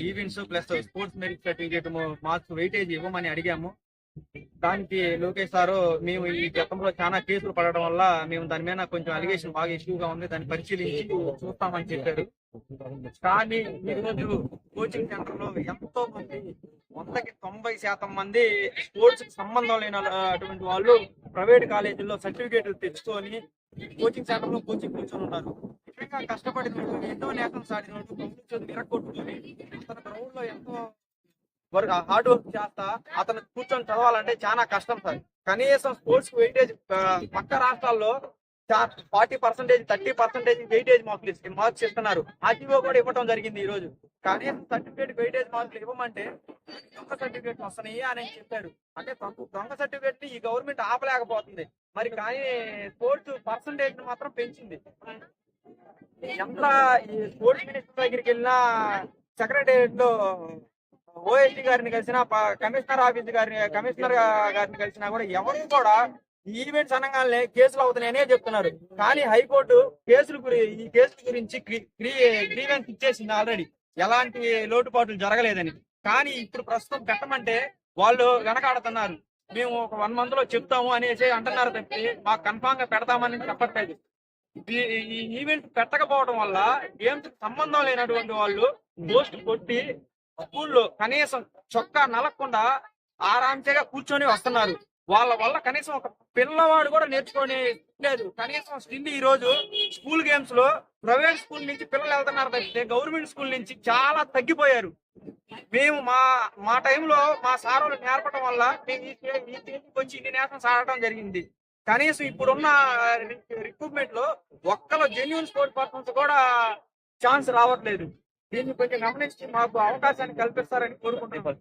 Events plus sports merit certificate marks weightage ఇవ్వమని అడిగాము. దానికి లోకేష్ సారు మేము ఈ గతంలో చాలా కేసులు పడడం వల్ల మేము దాని మీద కొంచెం అలిగేషన్ బాగా ఇష్యూగా ఉంది, దాన్ని పరిశీలించి చూస్తామని చెప్పారు. కానీ ఈ రోజు కోచింగ్ సెంటర్ లో ఎంతో మంది 100కి 90% మంది స్పోర్ట్స్ కి సంబంధం లేని అటువంటి వాళ్ళు ప్రైవేట్ కాలేజీల్లో సర్టిఫికేట్లు తెచ్చుకొని కోచింగ్ సెంటర్ లో కోచింగ్ కూర్చొని ఉన్నారు. నిజంగా కష్టపడిన ఎన్నో నేషనల్స్ ఆడిన విరగొట్టుకొని అతను గ్రౌండ్ లో ఎంతో హార్డ్ వర్క్ చేస్తా అతను కూర్చొని చదవాలంటే చాలా కష్టం సార్. కనీసం స్పోర్ట్స్ వెయిటేజ్ పక్క రాష్ట్రాల్లో 40%, 30% వెయిటేజ్ మార్క్స్ ఇస్తున్నారు. ఆర్టీఓ కూడా ఇవ్వడం జరిగింది ఈ రోజు. కనీసం సర్టిఫికేట్ వెయిటేజ్ మార్క్స్ ఇవ్వమంటే దొంగ సర్టిఫికేట్ వస్తున్నాయి అని చెప్పారు. అంటే దొంగ సర్టిఫికేట్ ని ఈ గవర్నమెంట్ ఆపలేకపోతుంది. మరి కానీ స్పోర్ట్స్ పర్సంటేజ్ మాత్రం పెంచింది. ఎంత ఈ స్పోర్ట్స్ మినిస్టర్ దగ్గరికి వెళ్ళినా, సెక్రటేరియట్ లో ఓఎస్టీ గారిని కలిసినా, కమిషనర్ గారిని కలిసినా కూడా ఎవరు కూడా ఈవెంట్స్ అనగానే కేసులు అవుతున్నాయనే చెప్తున్నారు. కానీ హైకోర్టు ఈ కేసుల గురించి గ్రీవెన్స్ ఇచ్చేసింది ఆల్రెడీ, ఎలాంటి లోటుపాట్లు జరగలేదని. కానీ ఇప్పుడు ప్రస్తుతం పెట్టమంటే వాళ్ళు వెనకాడుతున్నారు. మేము ఒక 1 month లో చెప్తాము అనేసి అంటున్నారు తప్పి మాకు కన్ఫామ్ గా పెడతామని చెప్పట్లేదు. ఈ ఈవెంట్ పెట్టకపోవడం వల్ల గేమ్స్ సంబంధం లేనటువంటి వాళ్ళు పోస్ట్ కొట్టి స్కూల్లో కనీసం చొక్కా నలగకుండా ఆరాంసేగా కూర్చొని వస్తున్నారు. వాళ్ళ వల్ల కనీసం ఒక పిల్లవాడు కూడా నేర్చుకొని లేదు. కనీసం స్టిల్ ఈ రోజు స్కూల్ గేమ్స్ లో ప్రైవేట్ స్కూల్ నుంచి పిల్లలు వెళ్తున్నారు తప్పితే గవర్నమెంట్ స్కూల్ నుంచి చాలా తగ్గిపోయారు. మేము మా టైంలో మా సార్ నేర్పడం వల్ల మేము ఈ స్టేజ్కి వచ్చి ఇన్ని నేషనల్స్ ఆడటం జరిగింది. కనీసం ఇప్పుడున్న రిక్రూట్మెంట్ లో ఒక్కలో జెన్యున్ స్పోర్ట్స్ పర్సన్స్ కూడా ఛాన్స్ రావట్లేదు. దీన్ని కొంచెం గమనించి మాకు అవకాశాన్ని కల్పిస్తారని కోరుకుంటున్నాం.